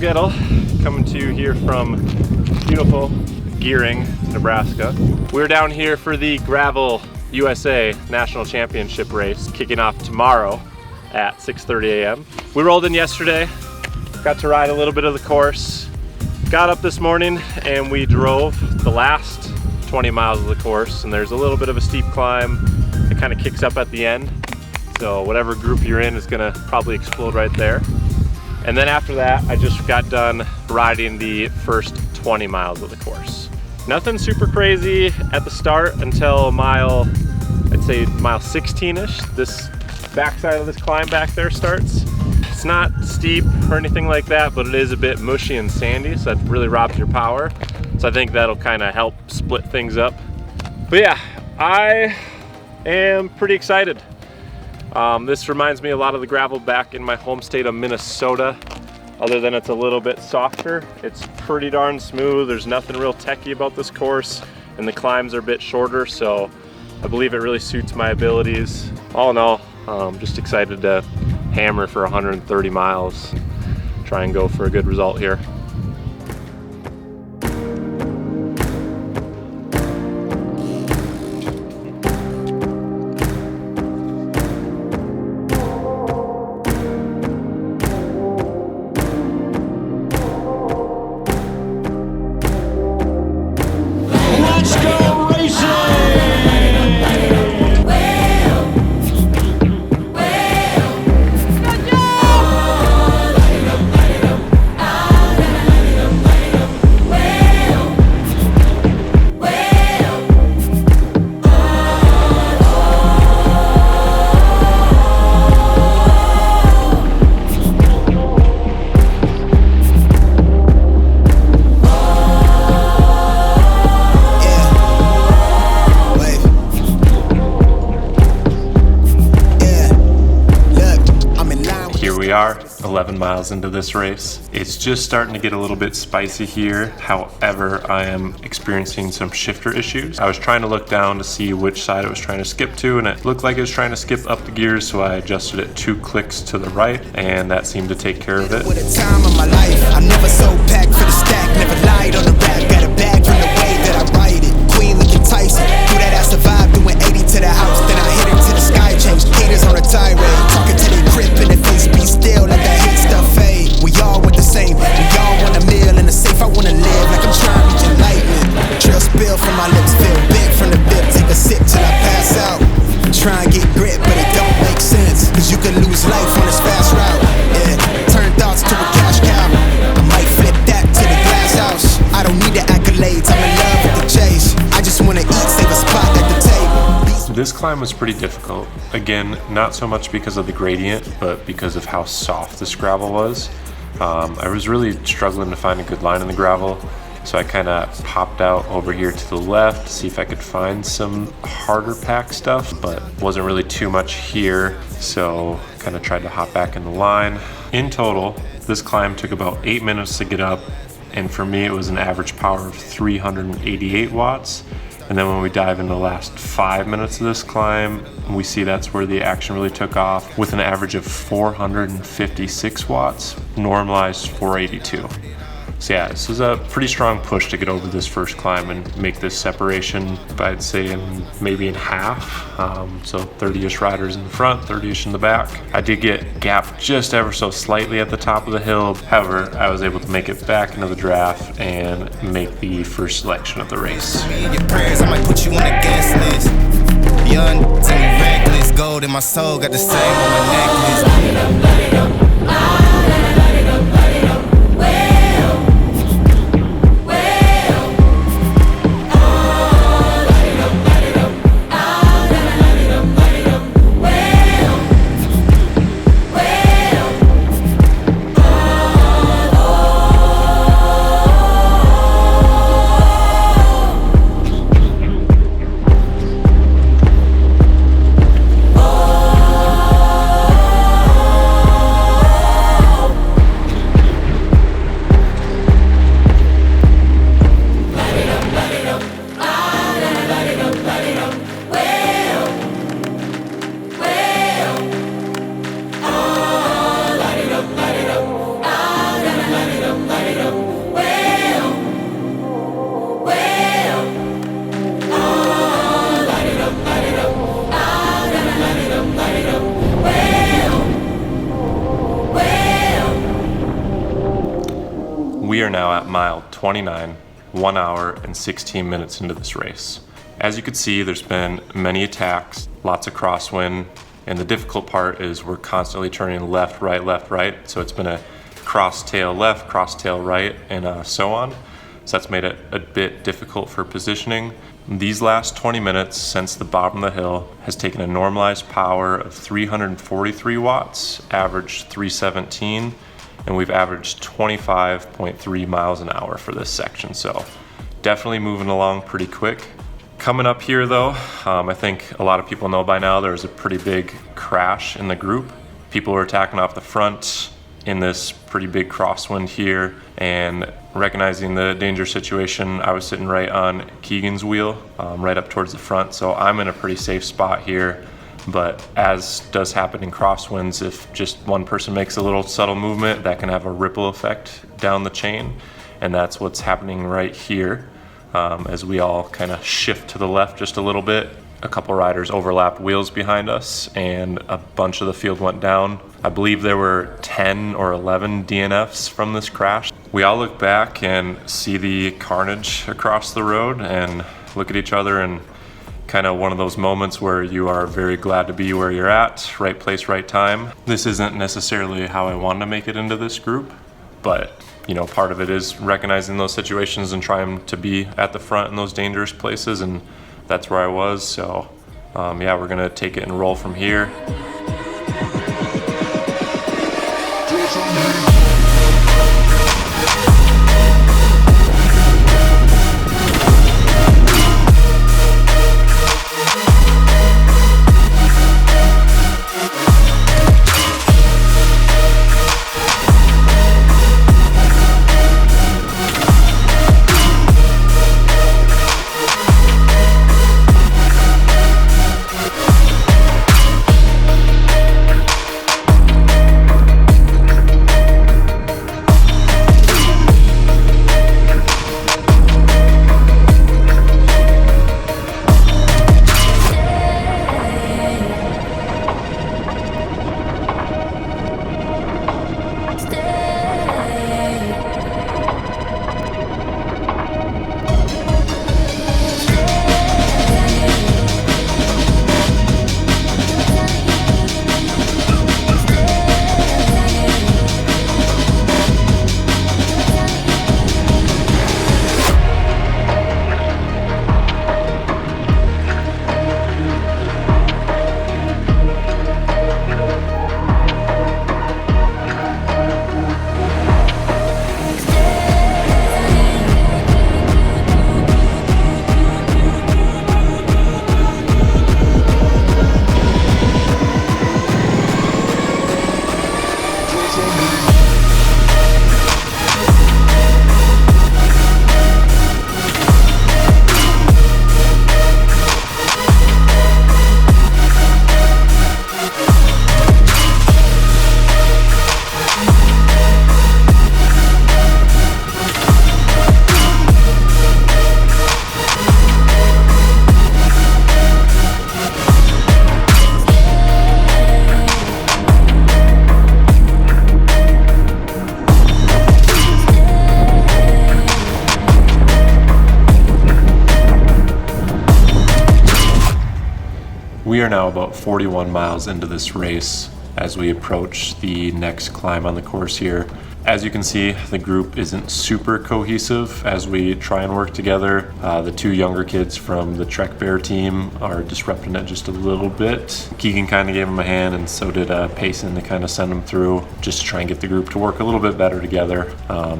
Goettl, coming to you here from beautiful Gearing, Nebraska. We're down here for the Gravel USA National Championship race, kicking off tomorrow at 6:30 a.m. We rolled in yesterday, got to ride a little bit of the course, got up this morning and we drove the last 20 miles of the course, and there's a little bit of a steep climb that kind of kicks up at the end. So whatever group you're in is gonna probably explode right there. And then after that, I just got done riding the first 20 miles of the course. Nothing super crazy at the start until I'd say mile 16-ish. This backside of this climb back there starts. It's not steep or anything like that, but it is a bit mushy and sandy, so that really robs your power. So I think that'll kind of help split things up. But yeah, I am pretty excited. This reminds me a lot of the gravel back in my home state of Minnesota. Other than it's a little bit softer, it's pretty darn smooth. There's nothing real techy about this course, and the climbs are a bit shorter, so I believe it really suits my abilities. All in all, just excited to hammer for 130 miles, try and go for a good result here. We are 11 miles into this race. It's just starting to get a little bit spicy here. However, I am experiencing some shifter issues. I was trying to look down to see which side it was trying to skip to, and it looked like it was trying to skip up the gears, so I adjusted it 2 clicks to the right, and that seemed to take care of it. With a time of my life, I'm never so packed for the stack, never lied on the rap, got a bag from the way that I write it. Queen looking Tyson, do that ass survive, doing 80 to the house, then I hit it to the sky, change haters on a tirade, talking to their grip in the face, be still, let that hate stuff fade. We all want the same, we all want a meal in the safe. I wanna live like I'm trying to reach enlightenment. Trail spill from my lips, feel big from the bip, take a sip till I pass out. Try and get grit, but it don't make sense, cause you can lose life on this fast route. Yeah, turn thoughts to a cash cow. I might flip that to the glass house. I don't need the accolades, I'm in love with the chase. I just wanna eat, save a spot at the table. This climb was pretty difficult. Again, not so much because of the gradient, but because of how soft this gravel was. I was really struggling to find a good line in the gravel, so I kind of popped out over here to the left to see if I could find some harder pack stuff, but wasn't really too much here, so kind of tried to hop back in the line. In total, this climb took about 8 minutes to get up, and for me it was an average power of 388 watts. And then when we dive into the last 5 minutes of this climb, we see that's where the action really took off, with an average of 456 watts, normalized 482. So yeah, this is a pretty strong push to get over this first climb and make this separation, I'd say maybe in half. So 30-ish riders in the front, 30-ish in the back. I did get gapped just ever so slightly at the top of the hill. However, I was able to make it back into the draft and make the first selection of the race. Your prayers, I might put you on the guest list. Young, reckless, gold in my soul, got the same on my necklace. We are now at mile 29, 1 hour and 16 minutes into this race. As you can see, there's been many attacks, lots of crosswind, and the difficult part is we're constantly turning left, right. So it's been a cross tail left, cross tail right, and so on. So that's made it a bit difficult for positioning. These last 20 minutes since the bottom of the hill has taken a normalized power of 343 watts, averaged 317, and we've averaged 25.3 miles an hour for this section. So definitely moving along pretty quick. Coming up here though, I think a lot of people know by now there was a pretty big crash in the group. People were attacking off the front in this pretty big crosswind here, and recognizing the danger situation, I was sitting right on Keegan's wheel, right up towards the front, so I'm in a pretty safe spot here. But as does happen in crosswinds, if just one person makes a little subtle movement, that can have a ripple effect down the chain, and that's what's happening right here. As we all kind of shift to the left just a little bit, a couple riders overlapped wheels behind us and a bunch of the field went down. I believe there were 10 or 11 DNFs from this crash. We all look back and see the carnage across the road and look at each other, and kind of one of those moments where you are very glad to be where you're at, right place, right time. This isn't necessarily how I wanted to make it into this group, but you know, part of it is recognizing those situations and trying to be at the front in those dangerous places, and that's where I was. So yeah, we're gonna take it and roll from here. We are now about 41 miles into this race as we approach the next climb on the course here. As you can see, the group isn't super cohesive as we try and work together. The two younger kids from the Trek Bear team are disrupting it just a little bit. Keegan kind of gave him a hand, and so did Payson to kind of send him through, just to try and get the group to work a little bit better together,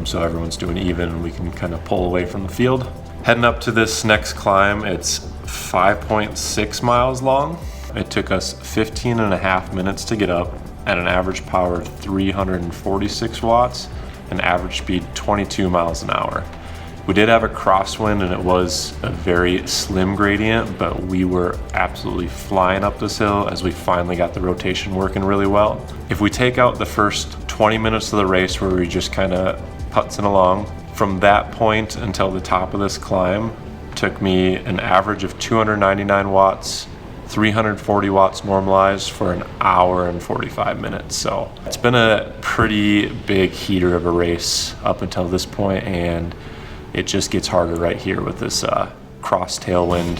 so everyone's doing even and we can kind of pull away from the field. Heading up to this next climb, it's 5.6 miles long. It took us 15 and a half minutes to get up at an average power of 346 watts and average speed 22 miles an hour. We did have a crosswind and it was a very slim gradient, but we were absolutely flying up this hill as we finally got the rotation working really well. If we take out the first 20 minutes of the race where we just kind of putzing along, from that point until the top of this climb took me an average of 299 watts, 340 watts normalized for an hour and 45 minutes. So it's been a pretty big heater of a race up until this point, and it just gets harder right here with this cross tailwind.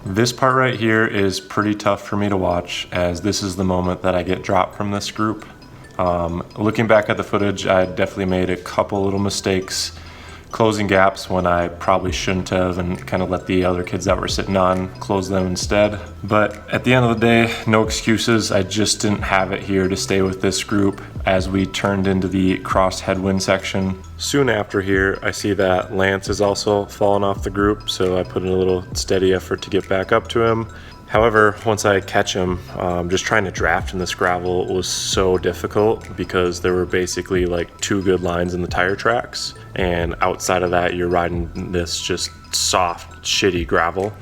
This part right here is pretty tough for me to watch, as this is the moment that I get dropped from this group. Looking back at the footage, I definitely made a couple little mistakes closing gaps when I probably shouldn't have, and kind of let the other kids that were sitting on close them instead. But at the end of the day, no excuses. I just didn't have it here to stay with this group as we turned into the cross headwind section. Soon after here, I see that Lance is also fallen off the group, so I put in a little steady effort to get back up to him. However, once I catch him, just trying to draft in this gravel was so difficult because there were basically like 2 good lines in the tire tracks, and outside of that, you're riding this just soft, shitty gravel.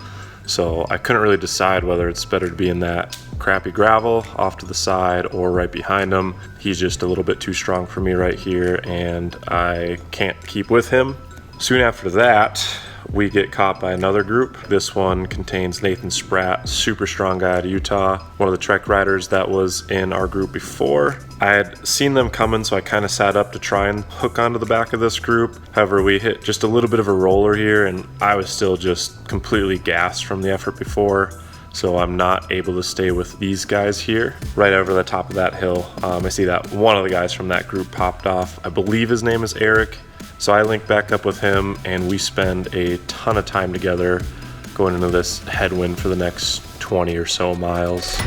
So I couldn't really decide whether it's better to be in that crappy gravel off to the side or right behind him. He's just a little bit too strong for me right here, and I can't keep with him. Soon after that, we get caught by another group. This one contains Nathan Sprat, super strong guy out of Utah, one of the Trek riders that was in our group before. I had seen them coming, so I kind of sat up to try and hook onto the back of this group. However, we hit just a little bit of a roller here, and I was still just completely gassed from the effort before, so I'm not able to stay with these guys here. Right over the top of that hill, I see that one of the guys from that group popped off. I believe his name is Eric. So I link back up with him, and we spend a ton of time together going into this headwind for the next 20 or so miles.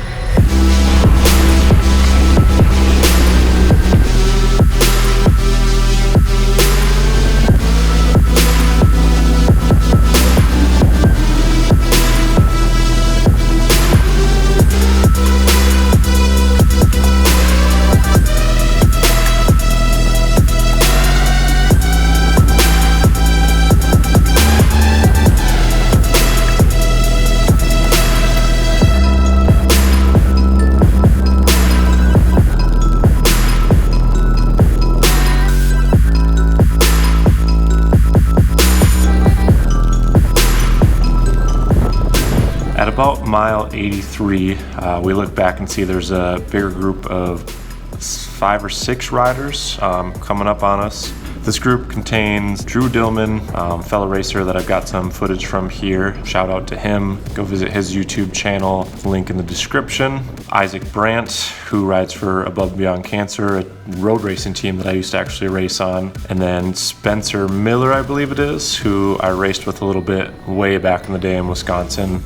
At about mile 83, we look back and see there's a bigger group of 5 or 6 riders coming up on us. This group contains Drew Dillman, fellow racer that I've got some footage from here. Shout out to him. Go visit his YouTube channel, link in the description. Isaac Brandt, who rides for Above and Beyond Cancer, a road racing team that I used to actually race on. And then Spencer Miller, I believe it is, who I raced with a little bit way back in the day in Wisconsin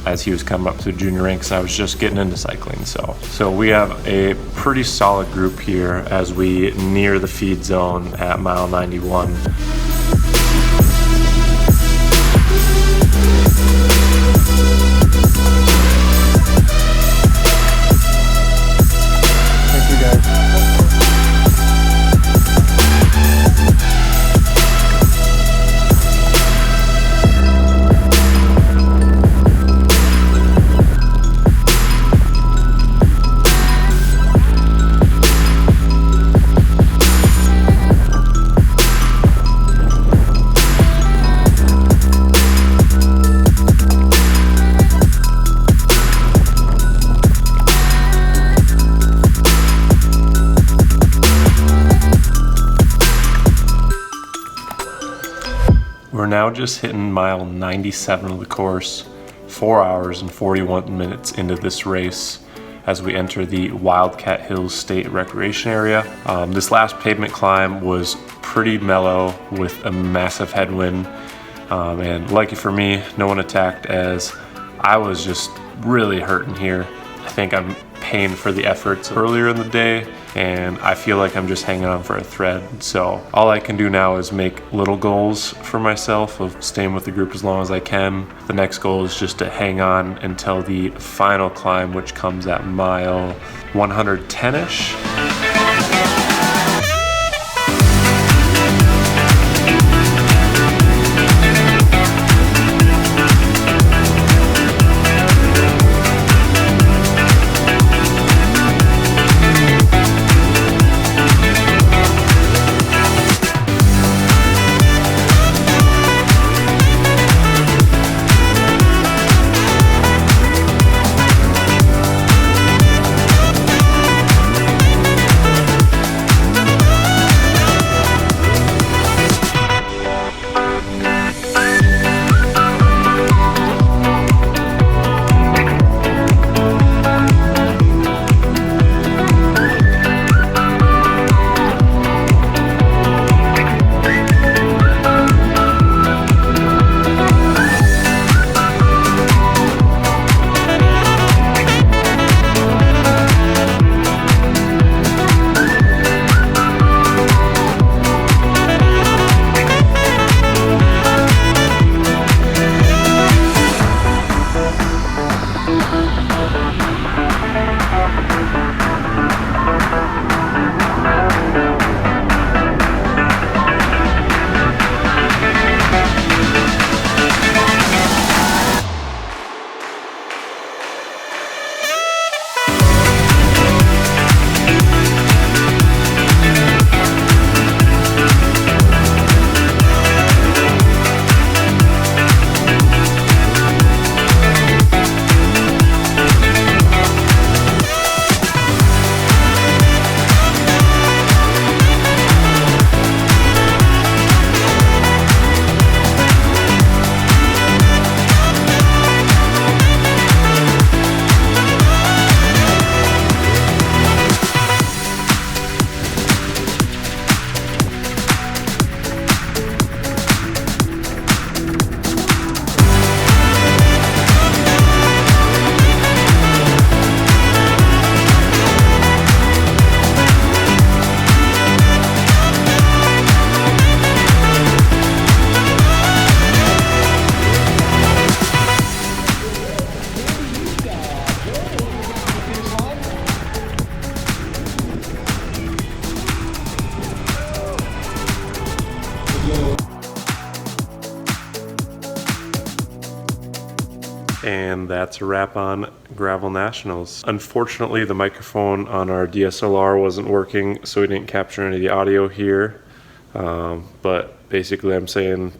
as he was coming up through junior ranks. I was just getting into cycling. So we have a pretty solid group here as we near the feed zone at mile 91. We're now just hitting mile 97 of the course, 4 hours and 41 minutes into this race as we enter the Wildcat Hills State Recreation Area. This last pavement climb was pretty mellow with a massive headwind, and lucky for me, no one attacked as I was just really hurting here. I think I'm paying for the efforts earlier in the day, and I feel like I'm just hanging on for a thread. So all I can do now is make little goals for myself of staying with the group as long as I can. The next goal is just to hang on until the final climb, which comes at mile 110-ish. And that's a wrap on Gravel Nationals. Unfortunately, the microphone on our DSLR wasn't working, so we didn't capture any of the audio here. But basically I'm saying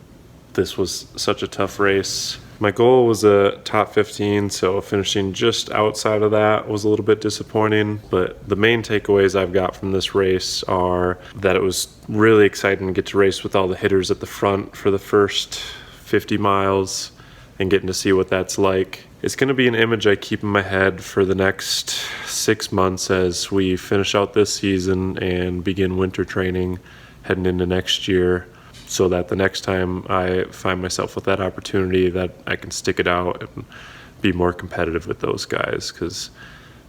this was such a tough race. My goal was a top 15, so finishing just outside of that was a little bit disappointing. But the main takeaways I've got from this race are that it was really exciting to get to race with all the hitters at the front for the first 50 miles and getting to see what that's like. It's going to be an image I keep in my head for the next 6 months as we finish out this season and begin winter training heading into next year, so that the next time I find myself with that opportunity that I can stick it out and be more competitive with those guys. Because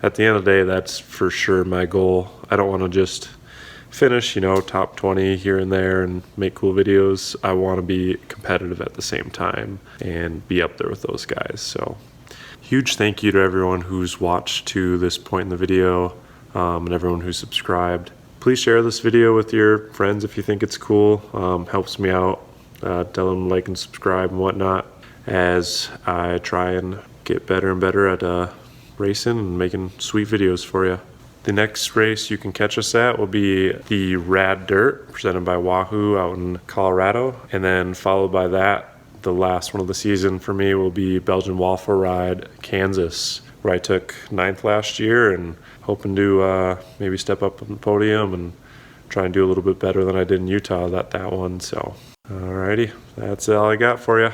at the end of the day, that's for sure my goal. I don't want to just finish, you know, top 20 here and there and make cool videos. I want to be competitive at the same time and be up there with those guys. So huge thank you to everyone who's watched to this point in the video, and everyone who's subscribed. Please share this video with your friends if you think it's cool. Helps me out. Tell them to like and subscribe and whatnot as I try and get better and better at racing and making sweet videos for you. The next race you can catch us at will be the Rad Dirt presented by Wahoo out in Colorado. And then followed by that, the last one of the season for me will be Belgian Waffle Ride, Kansas, where I took 9th last year and hoping to maybe step up on the podium and try and do a little bit better than I did in Utah that one. So, alrighty, that's all I got for you.